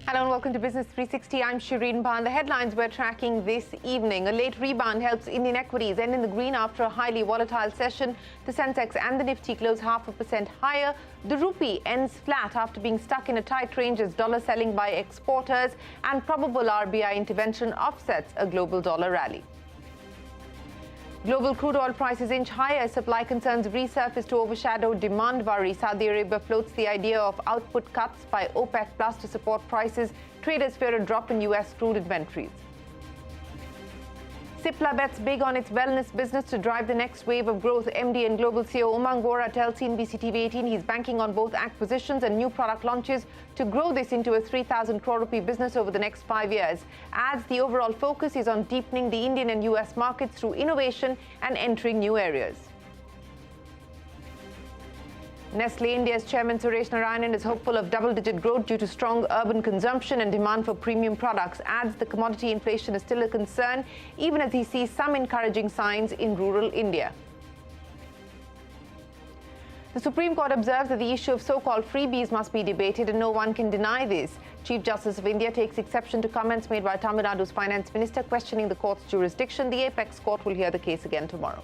Hello and welcome to Business 360. I'm Shireen Bhan. The headlines we're tracking this evening. A late rebound helps Indian equities end in the green after a highly volatile session. The Sensex and the Nifty close 0.5% higher. The rupee ends flat after being stuck in a tight range as dollar selling by exporters, and probable RBI intervention offsets a global dollar rally. Global crude oil prices inch higher. Supply concerns resurface to overshadow demand worry. Saudi Arabia floats the idea of output cuts by OPEC Plus to support prices. Traders fear a drop in US crude inventories. Cipla bets big on its wellness business to drive the next wave of growth. MD and Global CEO Umang Vohra tells CNBC-TV18 he's banking on both acquisitions and new product launches to grow this into a 3,000 crore rupee business over the next 5 years. Adds the overall focus is on deepening the Indian and US markets through innovation and entering new areas. Nestle India's chairman Suresh Narayanan is hopeful of double-digit growth due to strong urban consumption and demand for premium products. Adds the commodity inflation is still a concern, even as he sees some encouraging signs in rural India. The Supreme Court observes that the issue of so-called freebies must be debated, and no one can deny this. Chief Justice of India takes exception to comments made by Tamil Nadu's finance minister questioning the court's jurisdiction. The apex court will hear the case again tomorrow.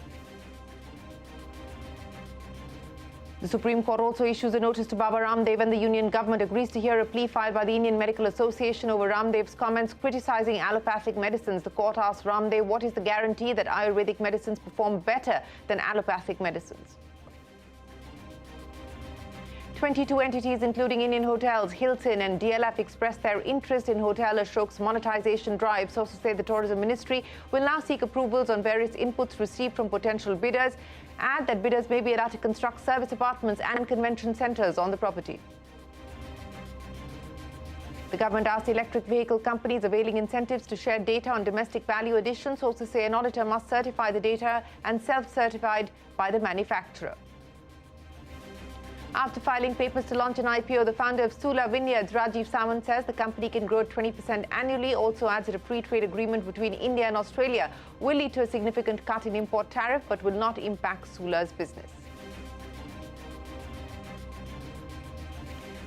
The Supreme Court also issues a notice to Baba Ramdev, and the union government agrees to hear a plea filed by the Indian Medical Association over Ramdev's comments criticizing allopathic medicines. The court asks Ramdev what is the guarantee that Ayurvedic medicines perform better than allopathic medicines. 22 entities, including Indian hotels, Hilton and DLF, expressed their interest in Hotel Ashok's monetization drive. Sources say the tourism ministry will now seek approvals on various inputs received from potential bidders. Add that bidders may be allowed to construct service apartments and convention centers on the property. The government asked electric vehicle companies availing incentives to share data on domestic value addition. Sources say an auditor must certify the data and self-certified by the manufacturer. After filing papers to launch an IPO, the founder of Sula Vineyards, Rajiv Samant, says the company can grow at 20% annually. Also adds that a free trade agreement between India and Australia will lead to a significant cut in import tariff but will not impact Sula's business.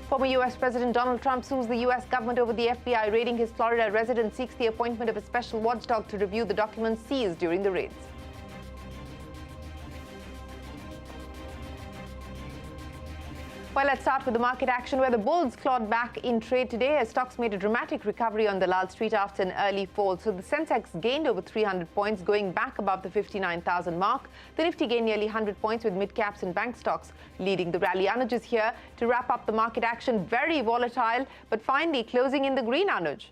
Former U.S. President Donald Trump sues the U.S. government over the FBI raiding his Florida residence, seeks the appointment of a special watchdog to review the documents seized during the raids. Well, let's start with the market action, where the bulls clawed back in trade today as stocks made a dramatic recovery on Dalal Street after an early fall. So the Sensex gained over 300 points, going back above the 59,000 mark. The Nifty gained nearly 100 points, with mid-caps and bank stocks leading the rally. Anuj is here to wrap up the market action. Very volatile, but finally closing in the green, Anuj.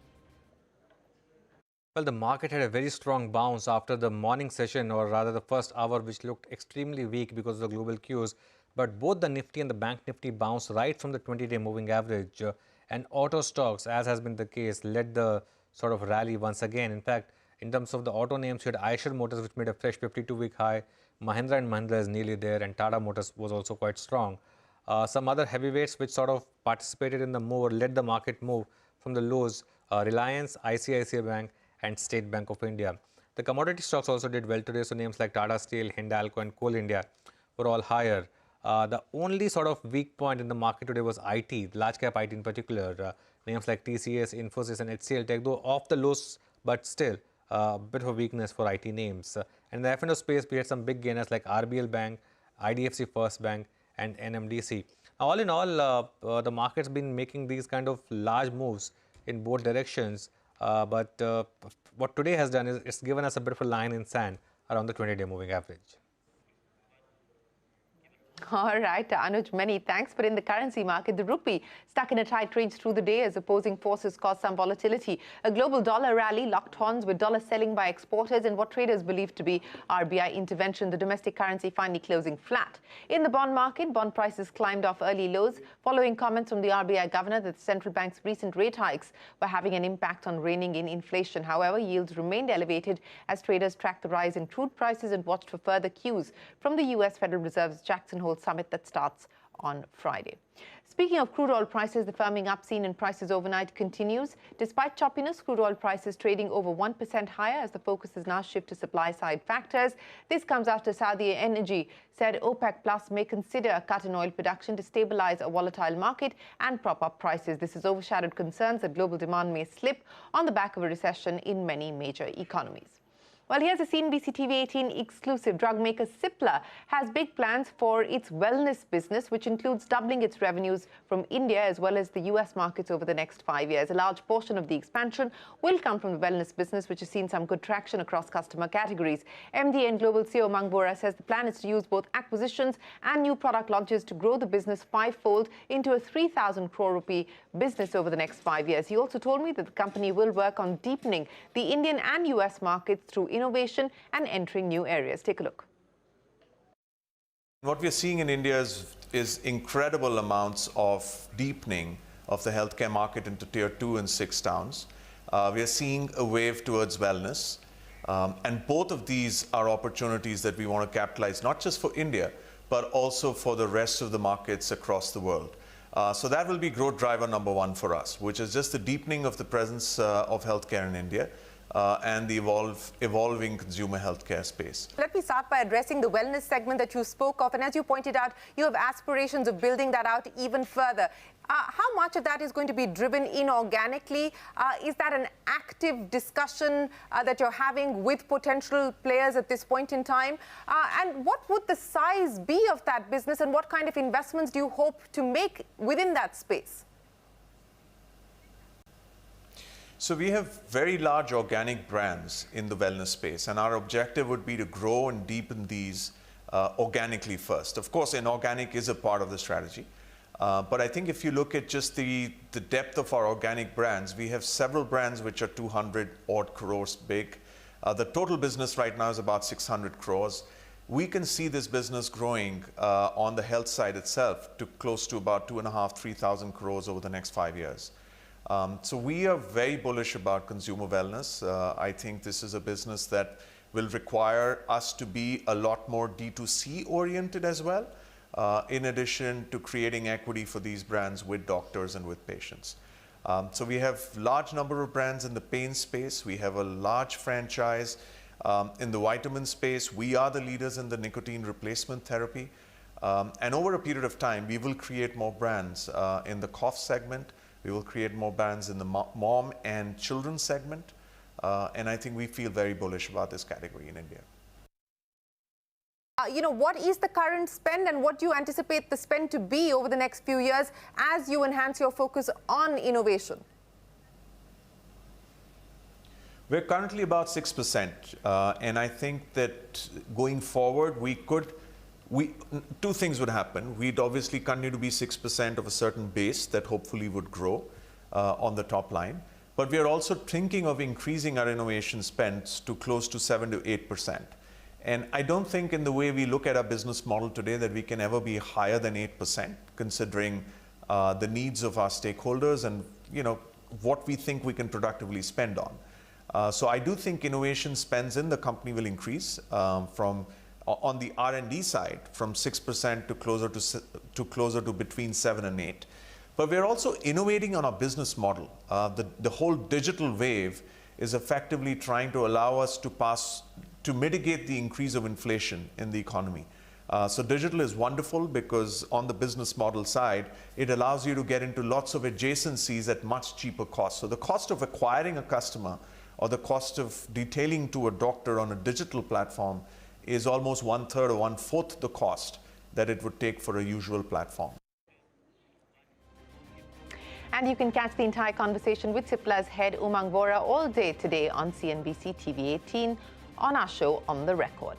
Well, the market had a very strong bounce after the morning session, or rather the first hour, which looked extremely weak because of the global cues. But both the Nifty and the Bank Nifty bounced right from the 20-day moving average. And auto stocks, as has been the case, led the sort of rally once again. In fact, in terms of the auto names, you had Eicher Motors, which made a fresh 52-week high. Mahindra & Mahindra is nearly there, and Tata Motors was also quite strong. Some other heavyweights which sort of participated in the move or led the market move from the lows, Reliance, ICICI Bank and State Bank of India. The commodity stocks also did well today, so names like Tata Steel, Hindalco and Coal India were all higher. The only sort of weak point in the market today was IT, large cap IT in particular. Names like TCS, Infosys and HCL Tech, though off the lows, but still a bit of a weakness for IT names. And in the F&O space, we had some big gainers like RBL Bank, IDFC First Bank and NMDC. All in all, the market's been making these kind of large moves in both directions. But what today has done is it's given us a bit of a line in sand around the 20-day moving average. All right, Anuj, many thanks. But in the currency market, the rupee stuck in a tight range through the day as opposing forces caused some volatility. A global dollar rally locked horns with dollar selling by exporters and what traders believe to be RBI intervention. The domestic currency finally closing flat. In the bond market, bond prices climbed off early lows following comments from the RBI governor that the central bank's recent rate hikes were having an impact on reining in inflation. However, yields remained elevated as traders tracked the rise in crude prices and watched for further cues from the U.S. Federal Reserve's Jackson Hole summit that starts on Friday. Speaking of crude oil prices, the firming up seen in prices overnight continues. Despite choppiness, crude oil prices trading over 1% higher as the focus is now shifted to supply-side factors. This comes after Saudi Energy said OPEC Plus may consider a cut in oil production to stabilize a volatile market and prop up prices. This has overshadowed concerns that global demand may slip on the back of a recession in many major economies. Well, here's a CNBC-TV18 exclusive. Drug maker Cipla has big plans for its wellness business, which includes doubling its revenues from India as well as the US markets over the next 5 years. A large portion of the expansion will come from the wellness business, which has seen some good traction across customer categories. MD and Global CEO Umang Vohra says the plan is to use both acquisitions and new product launches to grow the business fivefold into a 3,000 crore rupee business over the next 5 years. He also told me that the company will work on deepening the Indian and US markets through innovation and entering new areas. Take a look. What we're seeing in India is incredible amounts of deepening of the healthcare market into tier 2 and 6 towns. We are seeing a wave towards wellness. And both of these are opportunities that we want to capitalize, not just for India, but also for the rest of the markets across the world. So that will be growth driver number 1 for us, which is just the deepening of the presence of healthcare in India. And the evolving consumer healthcare space. Let me start by addressing the wellness segment that you spoke of. And as you pointed out, you have aspirations of building that out even further. How much of that is going to be driven inorganically? Is that an active discussion that you're having with potential players at this point in time? And what would the size be of that business, and what kind of investments do you hope to make within that space? So we have very large organic brands in the wellness space, and our objective would be to grow and deepen these organically first. Of course, inorganic is a part of the strategy. But I think if you look at just the depth of our organic brands, we have several brands which are 200 odd crores big. The total business right now is about 600 crores. We can see this business growing on the health side itself to close to about 2,500–3,000 crores over the next 5 years. So we are very bullish about consumer wellness. I think this is a business that will require us to be a lot more D2C oriented as well, in addition to creating equity for these brands with doctors and with patients. So we have large number of brands in the pain space. We have a large franchise in the vitamin space. We are the leaders in the nicotine replacement therapy. And over a period of time, we will create more brands in the cough segment. We will create more brands in the mom and children segment. And I think we feel very bullish about this category in India. What is the current spend, and what do you anticipate the spend to be over the next few years as you enhance your focus on innovation? We're currently about 6%. And I think that going forward, two things would happen. We'd obviously continue to be 6% of a certain base that hopefully would grow on the top line. But we are also thinking of increasing our innovation spends to close to 7 to 8%. And I don't think in the way we look at our business model today that we can ever be higher than 8%, considering the needs of our stakeholders and what we think we can productively spend on. So I do think innovation spends in the company will increase on the R&D side from 6% to closer to between 7 and 8. But we're also innovating on our business model. The whole digital wave is effectively trying to allow us to mitigate the increase of inflation in the economy. So digital is wonderful because on the business model side, it allows you to get into lots of adjacencies at much cheaper cost. So the cost of acquiring a customer or the cost of detailing to a doctor on a digital platform is almost 1/3 or 1/4 the cost that it would take for a usual platform. And you can catch the entire conversation with Cipla's head Umang Vohra all day today on CNBC TV18 on our show On the Record.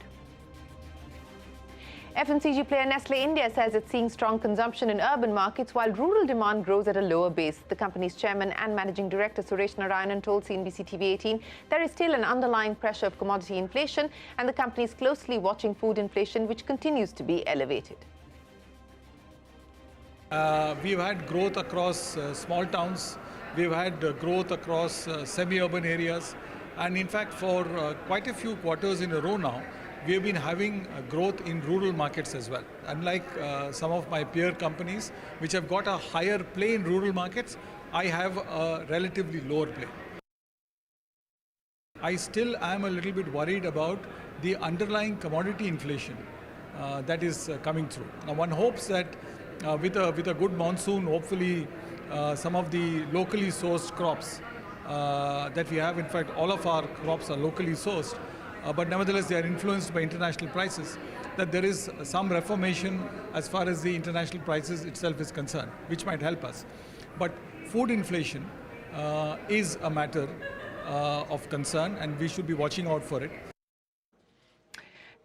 FMCG player Nestle India says it's seeing strong consumption in urban markets while rural demand grows at a lower base. The company's chairman and managing director Suresh Narayanan told CNBC TV18 there is still an underlying pressure of commodity inflation, and the company is closely watching food inflation, which continues to be elevated. We've had growth across small towns. We've had growth across semi-urban areas. And in fact, for quite a few quarters in a row now, we have been having growth in rural markets as well. Unlike some of my peer companies, which have got a higher play in rural markets, I have a relatively lower play. I still am a little bit worried about the underlying commodity inflation that is coming through. Now, one hopes that with a good monsoon, hopefully some of the locally sourced crops that we have, in fact, all of our crops are locally sourced, but nevertheless they are influenced by international prices, that there is some reformation as far as the international prices itself is concerned, which might help us. But food inflation is a matter of concern, and we should be watching out for it.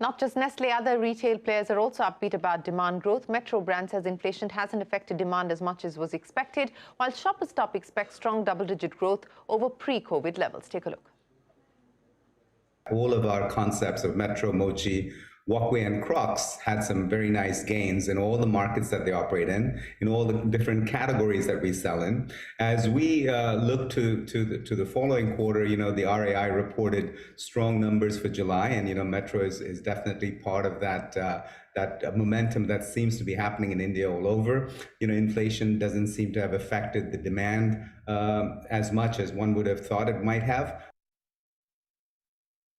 Not just Nestle, other retail players are also upbeat about demand growth. Metro brand says inflation hasn't affected demand as much as was expected, while Shoppers Stop expects strong double-digit growth over pre-COVID levels. Take a look. All of our concepts of Metro, Mochi, Walkway, and Crocs had some very nice gains in all the markets that they operate in all the different categories that we sell in. As we look to the following quarter, the RAI reported strong numbers for July, and Metro is definitely part of that momentum that seems to be happening in India all over. Inflation doesn't seem to have affected the demand as much as one would have thought it might have.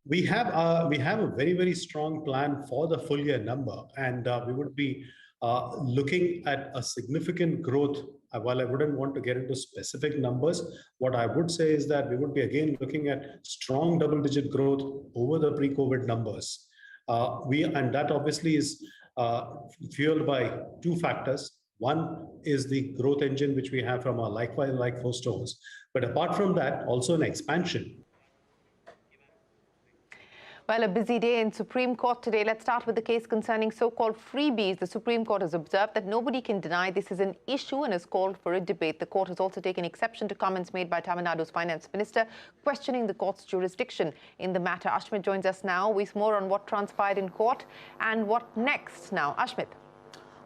We have a very, very strong plan for the full year number, and we would be looking at a significant growth. While I wouldn't want to get into specific numbers, what I would say is that we would be again looking at strong double-digit growth over the pre-COVID numbers. And that obviously is fueled by two factors. One is the growth engine which we have from our like-for-like stores, but apart from that, also an expansion. Well, a busy day in Supreme Court today. Let's start with the case concerning so-called freebies. The Supreme Court has observed that nobody can deny this is an issue and has called for a debate. The court has also taken exception to comments made by Tamil Nadu's finance minister, questioning the court's jurisdiction in the matter. Ashmit joins us now with more on what transpired in court and what next now. Ashmit.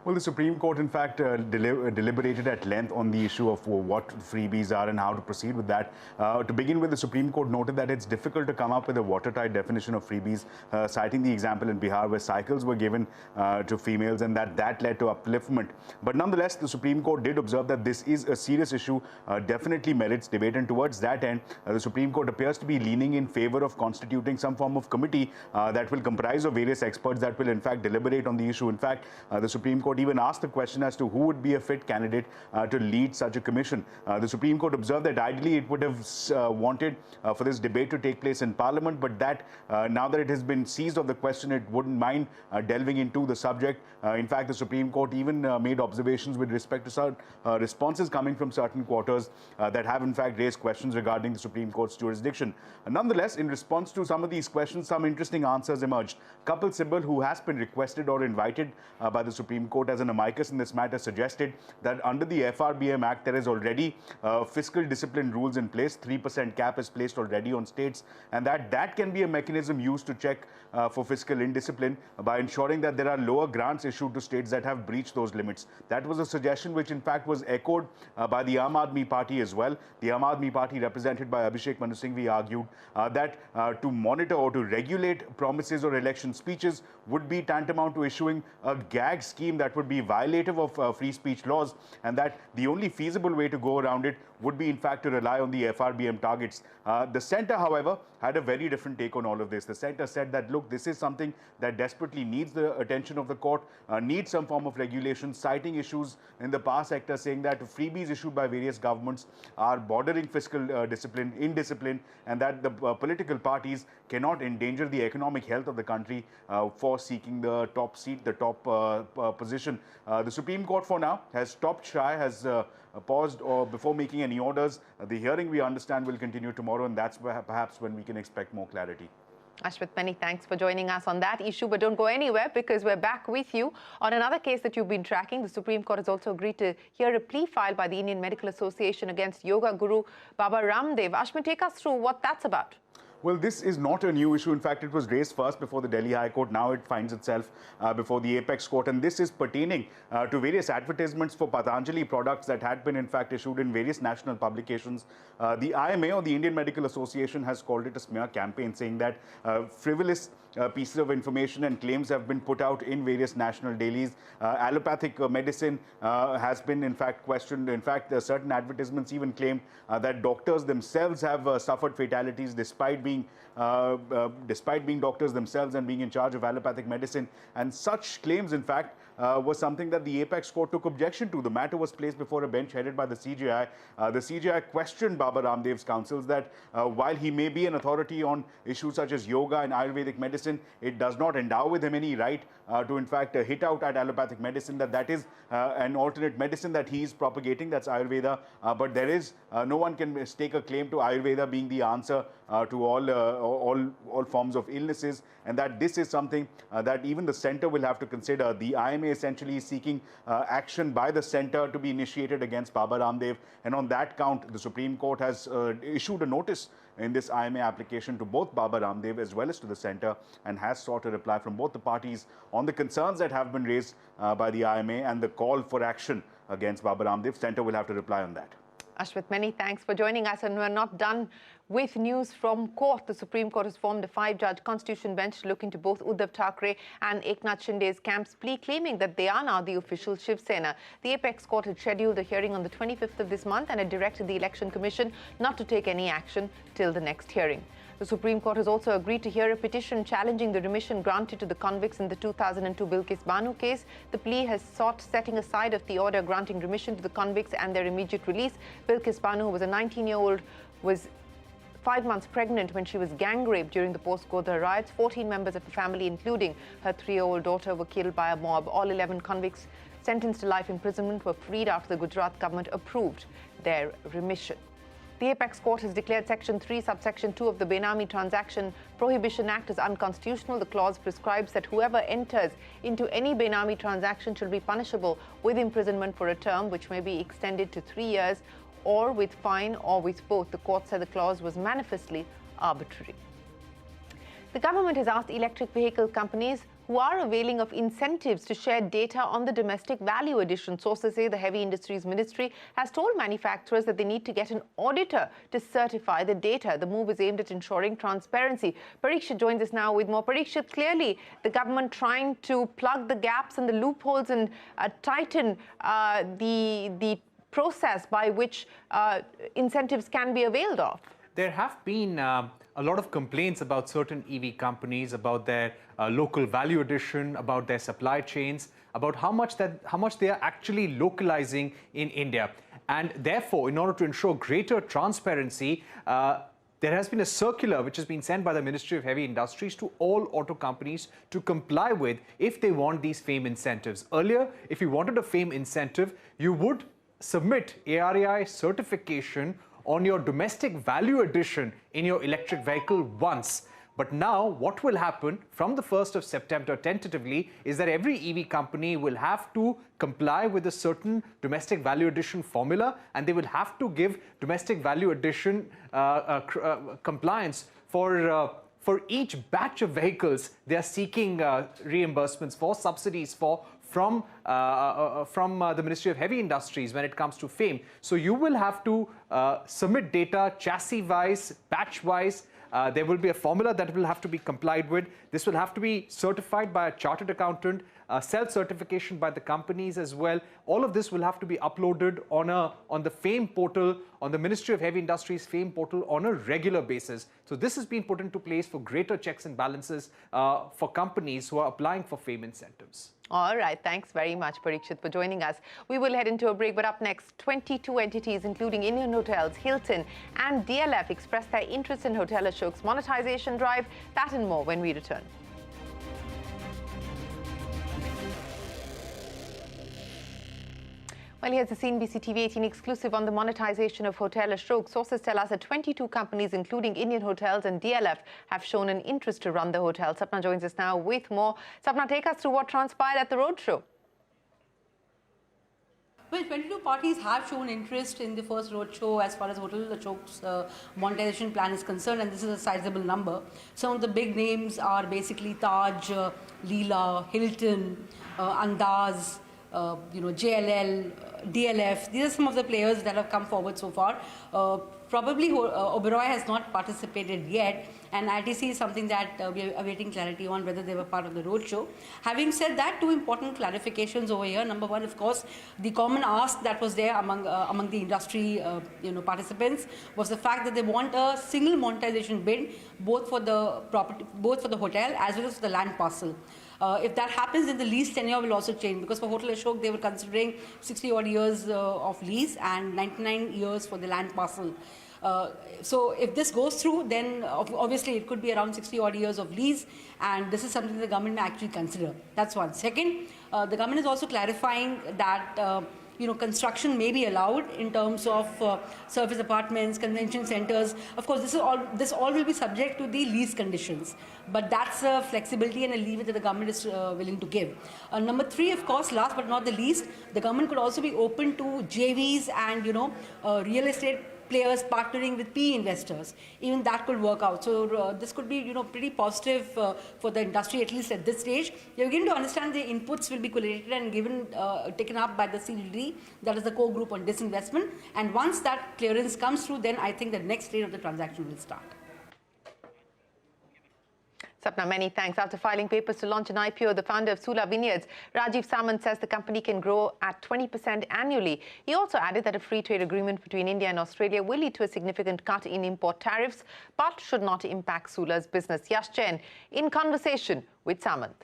Well, the Supreme Court, in fact, deliberated at length on the issue of what freebies are and how to proceed with that. To begin with, the Supreme Court noted that it's difficult to come up with a watertight definition of freebies, citing the example in Bihar where cycles were given to females and that led to upliftment. But nonetheless, the Supreme Court did observe that this is a serious issue, definitely merits debate. And towards that end, the Supreme Court appears to be leaning in favor of constituting some form of committee that will comprise of various experts that will, in fact, deliberate on the issue. In fact, the Supreme Court even asked the question as to who would be a fit candidate to lead such a commission. The Supreme Court observed that ideally it would have wanted for this debate to take place in Parliament, but that now that it has been seized of the question, it wouldn't mind delving into the subject. In fact, the Supreme Court even made observations with respect to certain responses coming from certain quarters that have in fact raised questions regarding the Supreme Court's jurisdiction. Nonetheless, in response to some of these questions, some interesting answers emerged. Kapil Sibal, who has been requested or invited by the Supreme Court as an amicus in this matter, suggested that under the FRBM Act, there is already fiscal discipline rules in place. 3% cap is placed already on states, and that can be a mechanism used to check for fiscal indiscipline by ensuring that there are lower grants issued to states that have breached those limits. That was a suggestion which in fact was echoed by the Aam Aadmi Party as well. The Aam Aadmi Party, represented by Abhishek Manu Singhvi, argued that to monitor or to regulate promises or election speeches would be tantamount to issuing a gag scheme that would be violative of free speech laws, and that the only feasible way to go around it would be in fact to rely on the FRBM targets. The centre, however, had a very different take on all of this. The centre said that, look, this is something that desperately needs the attention of the court, needs some form of regulation, citing issues in the power sector, saying that freebies issued by various governments are bordering fiscal indiscipline, and that the political parties cannot endanger the economic health of the country for seeking the top seat, the top position. The Supreme Court for now has stopped shy, has paused before making any orders. The hearing, we understand, will continue tomorrow, and that's perhaps when we can expect more clarity. Ashmit, many thanks for joining us on that issue, but don't go anywhere because we're back with you on another case that you've been tracking. The Supreme Court has also agreed to hear a plea filed by the Indian Medical Association against yoga guru Baba Ramdev. Ashmit, take us through what that's about. Well, this is not a new issue. In fact, it was raised first before the Delhi High Court. Now it finds itself before the Apex Court. And this is pertaining to various advertisements for Patanjali products that had been, in fact, issued in various national publications. The IMA, or the Indian Medical Association, has called it a smear campaign, saying that frivolous pieces of information and claims have been put out in various national dailies. Allopathic medicine has been in fact questioned. In fact, certain advertisements even claim that doctors themselves have suffered fatalities despite being doctors themselves and being in charge of allopathic medicine. And such claims, in fact, was something that the Apex Court took objection to. The matter was placed before a bench headed by the CJI. The CJI questioned Baba Ramdev's counsels that while he may be an authority on issues such as yoga and Ayurvedic medicine, it does not endow with him any right to in fact hit out at allopathic medicine, that is an alternate medicine that he is propagating, that's Ayurveda. But there is no one can stake a claim to Ayurveda being the answer to all forms of illnesses, and that this is something that even the centre will have to consider. The IMA essentially is seeking action by the centre to be initiated against Baba Ramdev, and on that count, the Supreme Court has issued a notice in this IMA application to both Baba Ramdev as well as to the centre, and has sought a reply from both the parties on the concerns that have been raised by the IMA and the call for action against Baba Ramdev. Centre will have to reply on that. Ashwit, many thanks for joining us, and we're not done with news from court. The Supreme Court has formed a 5-judge constitution bench to look into both Uddhav Thackeray and Eknath Shinde's camp's plea, claiming that they are now the official Shiv Sena. The Apex Court had scheduled a hearing on the 25th of this month and had directed the Election Commission not to take any action till the next hearing. The Supreme Court has also agreed to hear a petition challenging the remission granted to the convicts in the 2002 Bilkis Banu case. The plea has sought setting aside of the order granting remission to the convicts and their immediate release. Bilkis Banu, who was a 19-year-old, was 5 months pregnant when she was gang raped during the post-Godhra riots. 14 members of her family, including her 3-year-old daughter, were killed by a mob. All 11 convicts sentenced to life imprisonment were freed after the Gujarat government approved their remission. The Apex Court has declared Section 3, Subsection 2 of the Benami Transaction Prohibition Act as unconstitutional. The clause prescribes that whoever enters into any Benami transaction shall be punishable with imprisonment for a term which may be extended to 3 years, or with fine, or with both. The court said the clause was manifestly arbitrary. The government has asked electric vehicle companies who are availing of incentives to share data on the domestic value addition. Sources say the Heavy Industries Ministry has told manufacturers that they need to get an auditor to certify the data. The move is aimed at ensuring transparency. Parikshit joins us now with more. Parikshit, clearly the government trying to plug the gaps and the loopholes and tighten the process by which incentives can be availed of. There have been a lot of complaints about certain EV companies, about their local value addition, about their supply chains, about how much they are actually localizing in India. And therefore, in order to ensure greater transparency, there has been a circular which has been sent by the Ministry of Heavy Industries to all auto companies to comply with if they want these FAME incentives. Earlier, if you wanted a FAME incentive, you would submit ARAI certification on your domestic value addition in your electric vehicle once. But now what will happen from the 1st of September tentatively is that every EV company will have to comply with a certain domestic value addition formula, and they will have to give domestic value addition compliance for each batch of vehicles they are seeking reimbursements for, subsidies for, from the Ministry of Heavy Industries when it comes to FAME. So you will have to submit data chassis-wise, batch-wise. There will be a formula that will have to be complied with. This will have to be certified by a chartered accountant, self-certification by the companies as well. All of this will have to be uploaded on the FAME portal, on the Ministry of Heavy Industries FAME portal on a regular basis. So this has been put into place for greater checks and balances for companies who are applying for FAME incentives. All right. Thanks very much, Parikshit, for joining us. We will head into a break, but up next, 22 entities, including Indian Hotels, Hilton and DLF, expressed their interest in Hotel Ashok's monetization drive. That and more when we return. Well, here's the CNBC-TV18 exclusive on the monetization of Hotel Ashok. Sources tell us that 22 companies, including Indian Hotels and DLF, have shown an interest to run the hotel. Sapna joins us now with more. Sapna, take us through what transpired at the roadshow. Well, 22 parties have shown interest in the first roadshow as far as Hotel Ashok's monetization plan is concerned, and this is a sizable number. Some of the big names are basically Taj, Leela, Hilton, Andaz, JLL, DLF. These are some of the players that have come forward so far. Probably Oberoi has not participated yet, and ITC is something that we are awaiting clarity on whether they were part of the roadshow. Having said that, two important clarifications over here. Number one, of course, the common ask that was there among the industry participants was the fact that they want a single monetization bid both for the property, both for the hotel as well as for the land parcel. If that happens, then the lease tenure will also change, because for Hotel Ashok, they were considering 60 odd years of lease and 99 years for the land parcel. So if this goes through, then obviously it could be around 60 odd years of lease, and this is something the government may actually consider. That's one. Second, the government is also clarifying that construction may be allowed in terms of service apartments, convention centers. Of course, this all will be subject to the lease conditions, but that's a flexibility and a leeway that the government is willing to give. Number three, of course, last but not the least, the government could also be open to JVs and real estate players partnering with PE investors. Even that could work out. So this could be pretty positive for the industry, at least at this stage. You're beginning to understand the inputs will be collated and taken up by the CDD, that is the core group on disinvestment. And once that clearance comes through, then I think the next stage of the transaction will start. Sapna, many thanks. After filing papers to launch an IPO, the founder of Sula Vineyards, Rajiv Samant, says the company can grow at 20% annually. He also added that a free trade agreement between India and Australia will lead to a significant cut in import tariffs, but should not impact Sula's business. Yash Jain in conversation with Samant.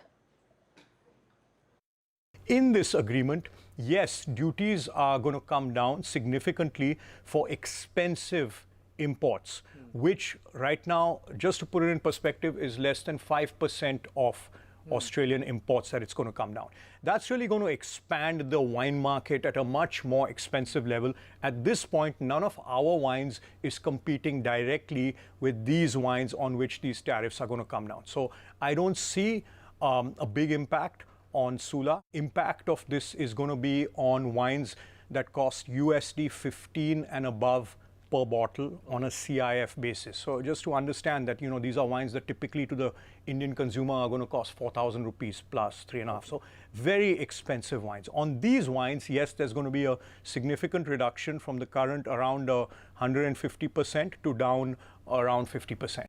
In this agreement, yes, duties are going to come down significantly for expensive imports, which right now, just to put it in perspective, is less than 5% of Australian imports that it's going to come down. That's really going to expand the wine market at a much more expensive level. At this point, none of our wines is competing directly with these wines on which these tariffs are going to come down. So I don't see a big impact on Sula. Impact of this is going to be on wines that cost USD 15 and above per bottle on a CIF basis. So just to understand that, these are wines that typically to the Indian consumer are going to cost 4,000 rupees plus 3.5. So very expensive wines. On these wines, yes, there's going to be a significant reduction from the current around 150% to down around 50%.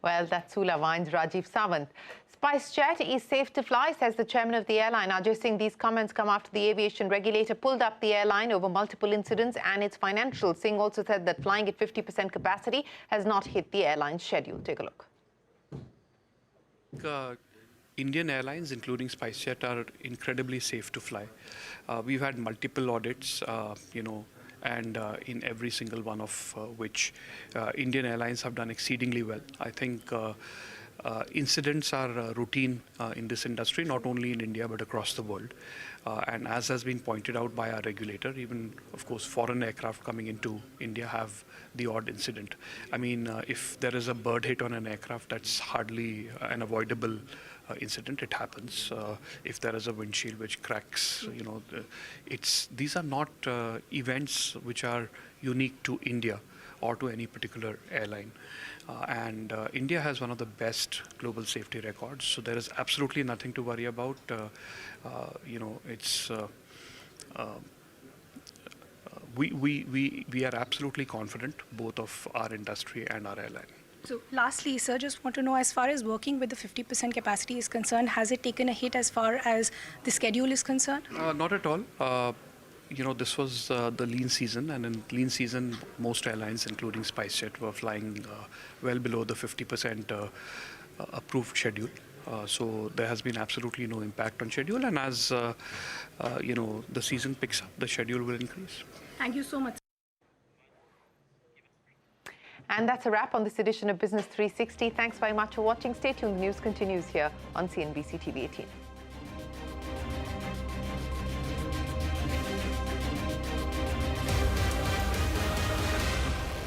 Well, that's Sula Wines, Rajiv Samant. SpiceJet is safe to fly, says the chairman of the airline, Ajay Singh. These comments come after the aviation regulator pulled up the airline over multiple incidents and its financials. Singh also said that flying at 50% capacity has not hit the airline's schedule. Take a look. Indian airlines, including SpiceJet, are incredibly safe to fly. We've had multiple audits, and in every single one of which Indian airlines have done exceedingly well. I think incidents are routine in this industry, not only in India but across the world. And as has been pointed out by our regulator, even, of course, foreign aircraft coming into India have the odd incident. I mean, if there is a bird hit on an aircraft, that's hardly an avoidable incident. It happens. If there is a windshield which cracks, these are not events which are unique to India or to any particular airline. And India has one of the best global safety records, so there is absolutely nothing to worry about. We are absolutely confident, both of our industry and our airline. So lastly, sir, just want to know, as far as working with the 50% capacity is concerned, has it taken a hit as far as the schedule is concerned? Not at all. This was the lean season, and in lean season, most airlines, including SpiceJet, were flying well below the 50% approved schedule. So there has been absolutely no impact on schedule, and as the season picks up, the schedule will increase. Thank you so much. And that's a wrap on this edition of Business 360. Thanks very much for watching. Stay tuned. The news continues here on CNBC-TV18.